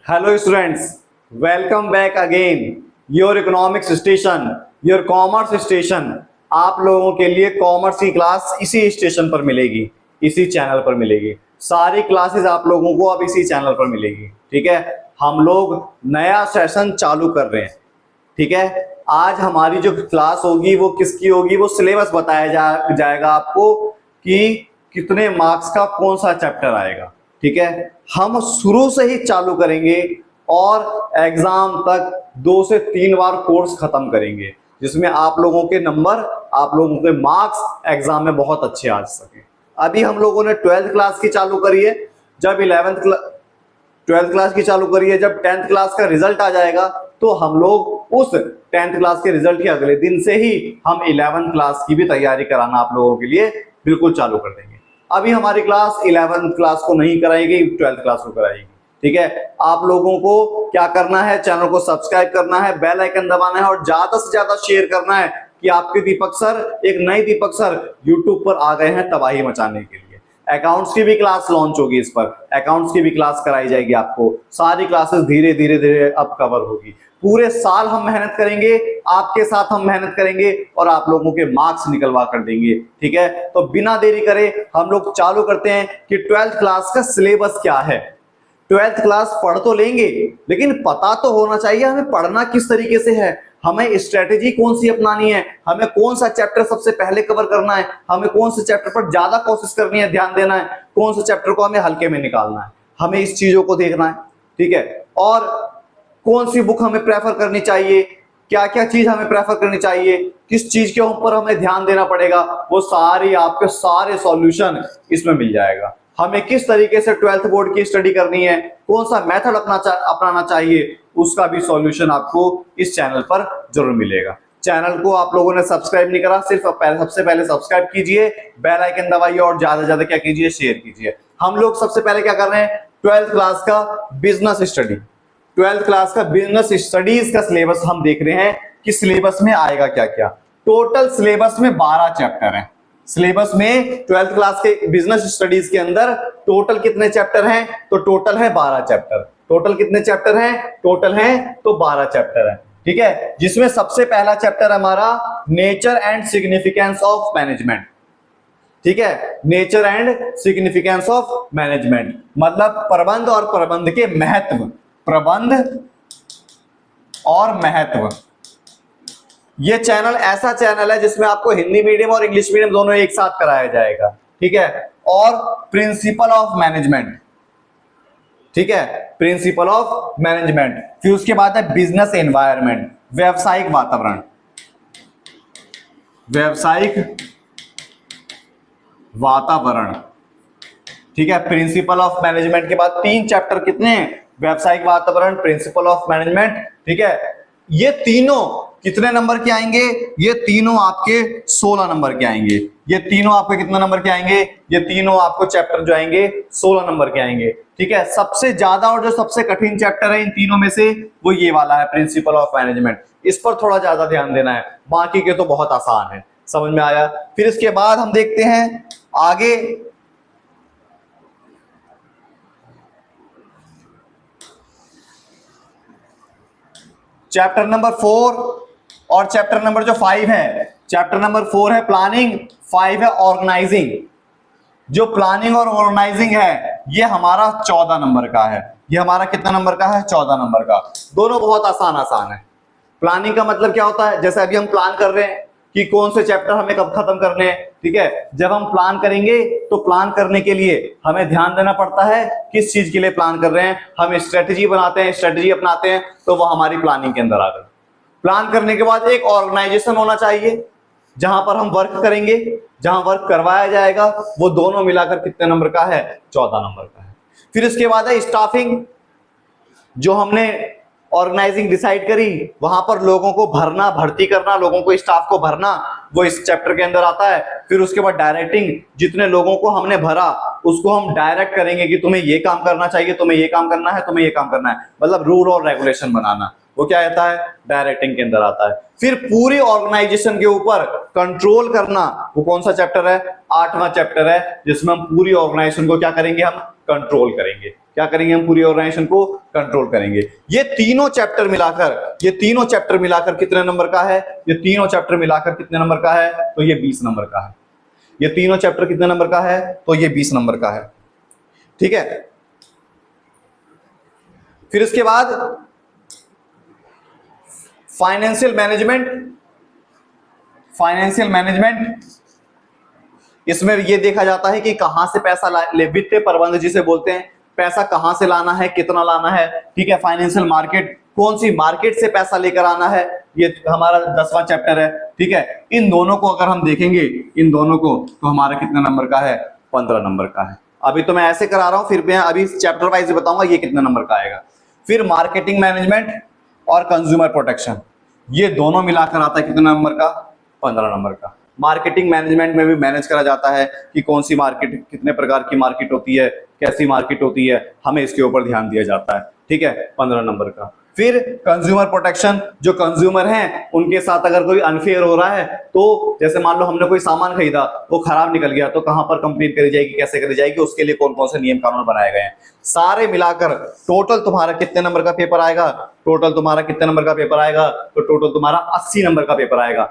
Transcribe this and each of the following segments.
Hello students, welcome back again. Your economics station, your commerce station. आप लोगों के लिए कॉमर्स की क्लास इसी स्टेशन पर मिलेगी, इसी चैनल पर मिलेगी। सारी क्लासेस आप लोगों को अब इसी चैनल पर मिलेगी। ठीक है, हम लोग नया सेशन चालू कर रहे हैं। ठीक है, आज हमारी जो क्लास होगी वो किसकी होगी, वो सिलेबस बताया जाएगा आपको कि कितने मार्क्स का कौन सा चैप्टर आएगा। ठीक है, हम शुरू से ही चालू करेंगे और एग्जाम तक 2 से 3 बार कोर्स खत्म करेंगे, जिसमें आप लोगों के नंबर, आप लोगों के मार्क्स एग्जाम में बहुत अच्छे आ सके। अभी हम लोगों ने 12th क्लास की चालू करी है, जब 12th क्लास की चालू करी है, जब 10th क्लास का रिजल्ट आ जाएगा तो हम लोग उस 10th क्लास के रिजल्ट के अगले दिन से ही हम 11th क्लास की भी तैयारी कराना आप लोगों के लिए बिल्कुल चालू कर देंगे। अभी हमारी क्लास 11th क्लास को नहीं कराएगी, 12th क्लास को कराएगी। ठीक है, आप लोगों को क्या करना है, चैनल को सब्सक्राइब करना है, बेल आइकन दबाना है और ज्यादा से ज्यादा शेयर करना है कि आपके दीपक सर, एक नए दीपक सर यूट्यूब पर आ गए हैं तबाही मचाने के लिए। अकाउंट्स की भी क्लास लॉन्च होगी, इस पर अकाउंट्स की भी क्लास कराई जाएगी आपको। सारी क्लासेस धीरे धीरे अब कवर होगी। पूरे साल हम मेहनत करेंगे, आपके साथ हम मेहनत करेंगे और आप लोगों के मार्क्स निकलवा कर देंगे। ठीक है, तो बिना देरी करे हम लोग चालू करते हैं कि 12th क्लास का सिलेबस क्या है। 12th क्लास पढ़ तो लेंगे, लेकिन पता तो होना चाहिए हमें पढ़ना किस तरीके से है, हमें स्ट्रेटेजी कौन सी अपनानी है, हमें कौन सा चैप्टर सबसे पहले कवर करना है, हमें कौन से चैप्टर पर ज्यादा कोशिश करनी है, ध्यान देना है, कौन से चैप्टर को हमें हल्के में निकालना है, हमें इस चीजों को देखना है। ठीक है, और कौन सी बुक हमें प्रेफर करनी चाहिए, क्या क्या चीज हमें प्रेफर करनी चाहिए, किस चीज के ऊपर हमें ध्यान देना पड़ेगा, वो सारी आपके सारे सॉल्यूशन इसमें मिल जाएगा। हमें किस तरीके से 12th बोर्ड की स्टडी करनी है, कौन सा मेथड अपनाना चाहिए, उसका भी सॉल्यूशन आपको इस चैनल पर जरूर मिलेगा। चैनल को आप लोगों ने सब्सक्राइब नहीं करा, सिर्फ सबसे पहले सब्सक्राइब कीजिए, बेल आइकन दबाइए और ज्यादा से ज्यादा क्या कीजिए, शेयर कीजिए। हम लोग सबसे पहले क्या कर रहे हैं, 12th क्लास का बिजनेस स्टडी, 12th क्लास का बिजनेस स्टडीज का सिलेबस हम देख रहे हैं कि सिलेबस में आएगा क्या क्या। टोटल सिलेबस में 12 चैप्टर हैं। सिलेबस में 12th क्लास के बिजनेस स्टडीज के अंदर टोटल कितने चैप्टर हैं, तो टोटल है 12 चैप्टर। टोटल कितने चैप्टर हैं, टोटल हैं तो 12 चैप्टर हैं। ठीक है, जिसमें सबसे पहला चैप्टर हमारा nature and significance of management. ठीक है, nature and significance of management मतलब प्रबंध और प्रबंध के महत्व, प्रबंध और महत्व। ये चैनल ऐसा चैनल है जिसमें आपको हिंदी मीडियम और इंग्लिश मीडियम दोनों एक साथ कराया जाएगा। ठीक है, और प्रिंसिपल ऑफ मैनेजमेंट। ठीक है, प्रिंसिपल ऑफ मैनेजमेंट। फिर उसके बाद है बिजनेस एनवायरनमेंट, व्यवसायिक वातावरण, व्यवसायिक वातावरण। ठीक है, प्रिंसिपल ऑफ मैनेजमेंट के बाद 3 चैप्टर कितने हैं, व्यवसायिक वातावरण, प्रिंसिपल ऑफ मैनेजमेंट। ठीक है, ये तीनों कितने नंबर के आएंगे, ये तीनों आपके 16 नंबर के आएंगे। ये तीनों आपके कितने नंबर के आएंगे, ये तीनों आपको चैप्टर जो आएंगे 16 नंबर के आएंगे। ठीक है, सबसे ज्यादा और जो सबसे कठिन चैप्टर है इन तीनों में से वो ये वाला है, प्रिंसिपल ऑफ मैनेजमेंट। इस पर थोड़ा ज्यादा ध्यान देना है, बाकी के तो बहुत आसान है। समझ में आया। फिर इसके बाद हम देखते हैं आगे चैप्टर नंबर 4 और चैप्टर नंबर जो 5 है। चैप्टर नंबर 4 है प्लानिंग, 5 है ऑर्गेनाइजिंग। जो प्लानिंग और ऑर्गेनाइजिंग है ये हमारा 14 नंबर का है। ये हमारा कितना नंबर का है, 14 नंबर का। दोनों बहुत आसान है। प्लानिंग का मतलब क्या होता है, जैसे अभी हम प्लान कर रहे हैं कि कौन से चैप्टर हमें कब खत्म करने हैं। ठीक है, जब हम प्लान करेंगे तो प्लान करने के लिए हमें ध्यान देना पड़ता है किस चीज के लिए प्लान कर रहे हैं। हम स्ट्रेटेजी बनाते हैं, स्ट्रेटेजी अपनाते हैं, तो वो हमारी प्लानिंग के अंदर आ गई। प्लान करने के बाद एक ऑर्गेनाइजेशन होना चाहिए जहां पर हम वर्क करेंगे, जहां वर्क करवाया जाएगा। वो दोनों मिलाकर कितने नंबर का है, 14 नंबर का है। फिर इसके बाद है स्टाफिंग। जो हमने ऑर्गेनाइजिंग डिसाइड करी, वहां पर लोगों को भरना, भर्ती करना, लोगों को, स्टाफ को भरना, वो इस चैप्टर के अंदर आता है। फिर उसके बाद डायरेक्टिंग, जितने लोगों को हमने भरा उसको हम डायरेक्ट करेंगे कि तुम्हें ये काम करना चाहिए, तुम्हें ये काम करना है, तुम्हें ये काम करना है, मतलब रूल और रेगुलेशन बनाना। वो क्या आता है, डायरेक्टिंग के अंदर आता है। फिर पूरी ऑर्गेनाइजेशन के ऊपर कंट्रोल करना, वो कौन सा चैप्टर है, 8वां चैप्टर है, जिसमें हम पूरी ऑर्गेनाइजेशन को क्या करेंगे, हम कंट्रोल करेंगे। क्या करेंगे हम, पूरी ऑर्गेनाइजेशन को कंट्रोल करेंगे। ये तीनों चैप्टर मिलाकर कितने नंबर का है, ये तीनों चैप्टर मिलाकर कितने नंबर का है, तो ये 20 नंबर का है। ये तीनों चैप्टर कितने नंबर का है, तो ये 20 नंबर का है। ठीक है, फिर इसके बाद फाइनेंशियल मैनेजमेंट, इसमें ये देखा जाता है कि कहां से पैसा वित्तीय प्रबंध जिसे बोलते हैं, पैसा कहां से लाना है, कितना लाना है। ठीक है, फाइनेंशियल मार्केट, कौन सी मार्केट से पैसा लेकर आना है, ये हमारा 10वां चैप्टर है। ठीक है, इन दोनों को अगर हम देखेंगे, इन दोनों को, तो हमारा कितने नंबर का है, 15 नंबर का है। अभी तो मैं ऐसे करा रहा हूं, फिर मैं अभी चैप्टर वाइज बताऊंगा ये कितने नंबर का आएगा। फिर मार्केटिंग मैनेजमेंट और कंज्यूमर प्रोटेक्शन, ये दोनों मिलाकर आता है कितने नंबर का, 15 नंबर का। मार्केटिंग मैनेजमेंट में भी मैनेज करा जाता है कि कौन सी मार्केट, कितने प्रकार की मार्केट होती है, कैसी मार्केट होती है, हमें इसके ऊपर ध्यान दिया जाता है। ठीक है, 15 नंबर का। फिर कंज्यूमर प्रोटेक्शन, जो कंज्यूमर हैं उनके साथ अगर कोई अनफेयर हो रहा है, तो जैसे मान लो हमने कोई सामान खरीदा, वो खराब निकल गया, तो कहां पर कंप्लेंट करी जाएगी, कैसे करी जाएगी, उसके लिए कौन कौन से नियम कानून बनाए गए हैं, सारे मिलाकर टोटल तुम्हारा कितने नंबर का पेपर आएगा, टोटल तुम्हारा कितने नंबर का पेपर आएगा, तो टोटल तुम्हारा 80 नंबर का पेपर आएगा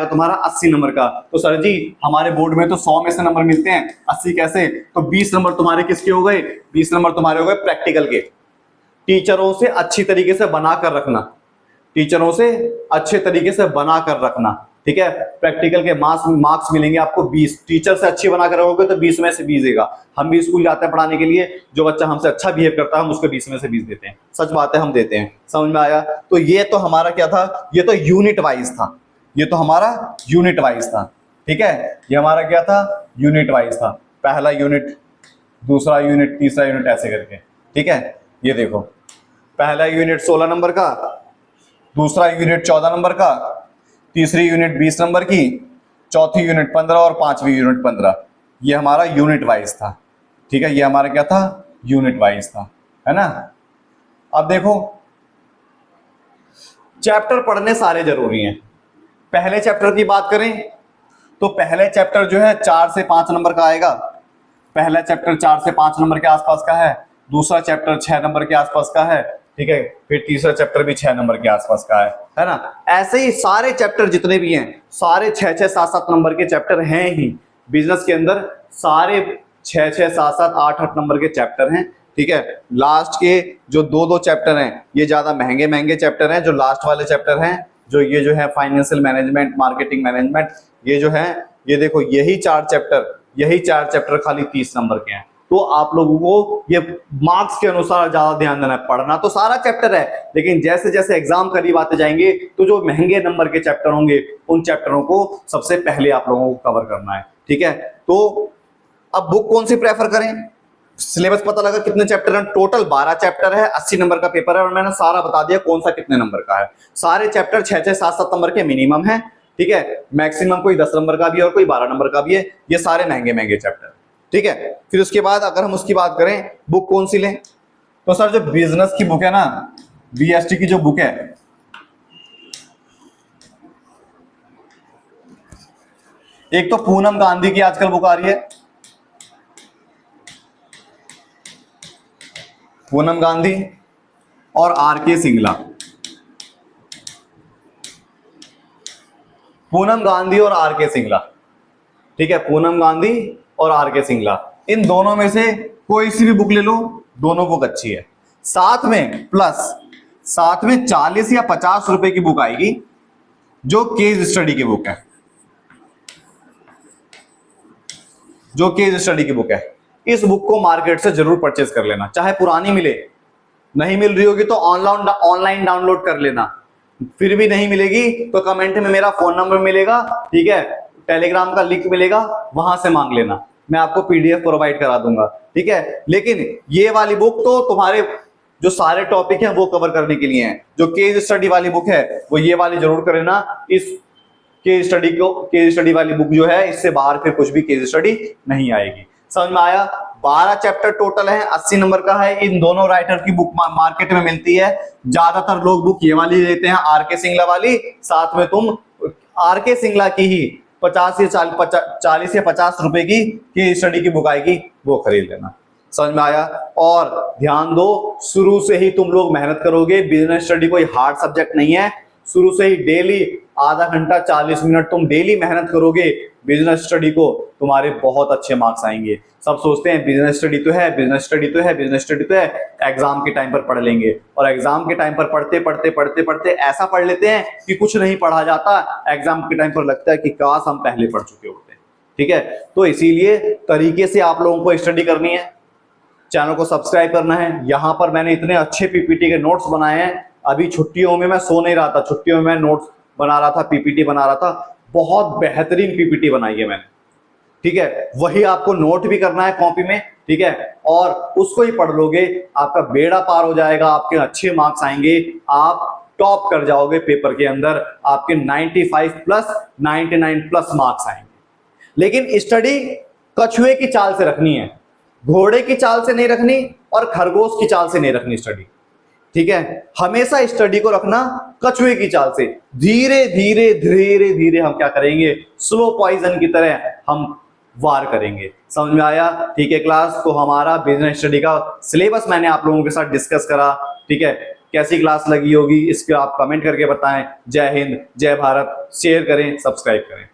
तुम्हारा 80 नंबर का। तो सर जी हमारे बोर्ड में तो 100 में से नंबर मिलते हैं, 80 कैसे, तो 20 नंबर तुम्हारे किसके हो गए, 20 नंबर तुम्हारे हो गए प्रैक्टिकल के। टीचरों से अच्छी तरीके से बनाकर रखना, टीचरों से अच्छे तरीके से बनाकर रखना। ठीक है, प्रैक्टिकल के मार्क्स मिलेंगे आपको 20, टीचर से अच्छी बनाकर रखोगे तो 20 में से 20 देगा। हम भी स्कूल जाते हैं पढ़ाने के लिए, जो बच्चा हमसे अच्छा बिहेव करता है हम उसको 20 में से 20 देते हैं, सच बात है, हम देते हैं। समझ में आया? तो ये तो हमारा क्या था, ये तो यूनिट वाइज था, ये तो हमारा यूनिट वाइज था। ठीक है, ये हमारा क्या था, यूनिट वाइज था, पहला यूनिट, दूसरा यूनिट, तीसरा यूनिट, ऐसे करके। ठीक है, ये देखो पहला यूनिट 16 नंबर का, दूसरा यूनिट 14 नंबर का, तीसरी यूनिट 20 नंबर की, चौथी यूनिट 15 और पांचवी यूनिट 15। ये हमारा यूनिट वाइज था। ठीक है, ये हमारा क्या था, यूनिट वाइज था, है ना। अब देखो चैप्टर पढ़ने सारे जरूरी हैं। पहले चैप्टर की बात करें तो पहले चैप्टर जो है 4 से 5 नंबर का आएगा, पहला चैप्टर 4 से 5 नंबर के आसपास का है, दूसरा चैप्टर 6 नंबर के आसपास का है। ठीक है, फिर तीसरा चैप्टर भी 6 नंबर के आसपास का है ना। ऐसे ही सारे चैप्टर जितने भी हैं, सारे 6-6, 7-7 नंबर के चैप्टर हैं ही बिजनेस के अंदर, सारे 6-6, 7-7, 8-8 नंबर के चैप्टर हैं। ठीक है, लास्ट के जो 2-2 चैप्टर हैं ये ज्यादा महंगे चैप्टर हैं, जो लास्ट वाले चैप्टर हैं, जो ये जो है फाइनेंशियल मैनेजमेंट, मार्केटिंग मैनेजमेंट, ये जो है, ये देखो यही 4 चैप्टर खाली 30 नंबर के हैं। तो आप लोगों को ये मार्क्स के अनुसार ज्यादा ध्यान देना है। पढ़ना तो सारा चैप्टर है, लेकिन जैसे जैसे एग्जाम करीब आते जाएंगे तो जो महंगे नंबर के चैप्टर होंगे उन चैप्टरों को सबसे पहले आप लोगों को कवर करना है। ठीक है, तो अब बुक कौन सी प्रेफर करें, सिलेबस पता लगा कितने चैप्टर हैं, टोटल 12 चैप्टर है, 80 नंबर का पेपर है, और मैंने सारा बता दिया कौन सा कितने नंबर का है। सारे चैप्टर 6-6, 7-7 नंबर के मिनिमम है। ठीक है, मैक्सिमम कोई 10 नंबर का भी है और कोई 12 नंबर का भी है। ये सारे महंगे चैप्टर। ठीक है, फिर उसके बाद अगर हम उसकी बात करें बुक कौन सी लें, तो सर जो बिजनेस की बुक है ना, बीएसटी की जो बुक है, एक तो पूनम गांधी की आजकल बुक आ रही है, पूनम गांधी और आरके सिंगला, पूनम गांधी और आरके सिंगला। ठीक है, पूनम गांधी और आरके सिंगला, इन दोनों में से कोई सी भी बुक ले लो, दोनों बुक अच्छी है। साथ में 40 या 50 रुपए की बुक आएगी जो केस स्टडी की बुक है, जो केस स्टडी की बुक है। इस बुक को मार्केट से जरूर परचेज कर लेना, चाहे पुरानी मिले, नहीं मिल रही होगी तो ऑनलाइन डाउनलोड कर लेना, फिर भी नहीं मिलेगी तो कमेंट में मेरा फोन नंबर मिलेगा, ठीक है, टेलीग्राम का लिंक मिलेगा, वहां से मांग लेना, मैं आपको पीडीएफ प्रोवाइड करा दूंगा। ठीक है, लेकिन ये वाली बुक तो तुम्हारे जो सारे टॉपिक हैं वो कवर करने के लिए है। जो केस स्टडी वाली बुक है वो ये वाली जरूर कर लेना। इस केस स्टडी वाली बुक जो है, इससे बाहर फिर कुछ भी केस स्टडी नहीं आएगी। समझ में आया? 12 चैप्टर टोटल है, 80 नंबर का है। इन दोनों राइटर की बुक मार्केट में मिलती है। ज्यादातर लोग बुक ये वाली लेते हैं, आरके सिंगला वाली। साथ में तुम आरके सिंगला की ही 40 या 50 रुपए की केस स्टडी की बुक आएगी, वो खरीद लेना। समझ में आया? और ध्यान दो, शुरू से ही तुम लोग मेहनत करोगे। बिजनेस स्टडी कोई हार्ड सब्जेक्ट नहीं है। शुरू से ही डेली आधा घंटा 40 मिनट तुम डेली मेहनत करोगे बिजनेस स्टडी को, तुम्हारे बहुत अच्छे मार्क्स आएंगे। सब सोचते हैं बिजनेस स्टडी तो है, बिजनेस स्टडी तो है, बिजनेस स्टडी तो है, एग्जाम के टाइम पर पढ़ लेंगे। और एग्जाम के टाइम पर पढ़ते पढ़ते पढ़ते पढ़ते ऐसा पढ़ लेते हैं कि कुछ नहीं पढ़ा जाता। एग्जाम के टाइम पर लगता है कि काश हम पहले पढ़ चुके होते। ठीक है, तो इसीलिए तरीके से आप लोगों को स्टडी करनी है। चैनल को सब्सक्राइब करना है। यहां पर मैंने इतने अच्छे पीपीटी के नोट्स बनाए हैं। अभी छुट्टियों में मैं सो नहीं रहा था, छुट्टियों में मैं नोट्स बना रहा था, पीपीटी बना रहा था। बहुत बेहतरीन पीपीटी बनाई है मैंने। ठीक है, वही आपको नोट भी करना है कॉपी में। ठीक है, और उसको ही पढ़ लोगे, आपका बेड़ा पार हो जाएगा, आपके अच्छे मार्क्स आएंगे, आप टॉप कर जाओगे पेपर के अंदर, आपके 95 प्लस 99 प्लस मार्क्स आएंगे। लेकिन स्टडी कछुए की चाल से रखनी है, घोड़े की चाल से नहीं रखनी और खरगोश की चाल से नहीं रखनी स्टडी। ठीक है, हमेशा स्टडी को रखना कछुए की चाल से। धीरे धीरे धीरे धीरे हम क्या करेंगे, स्लो पॉइजन की तरह हम वार करेंगे। समझ में आया? ठीक है क्लास, तो हमारा बिजनेस स्टडी का सिलेबस मैंने आप लोगों के साथ डिस्कस करा। ठीक है, कैसी क्लास लगी होगी इसके आप कमेंट करके बताएं। जय हिंद, जय भारत। शेयर करें, सब्सक्राइब करें।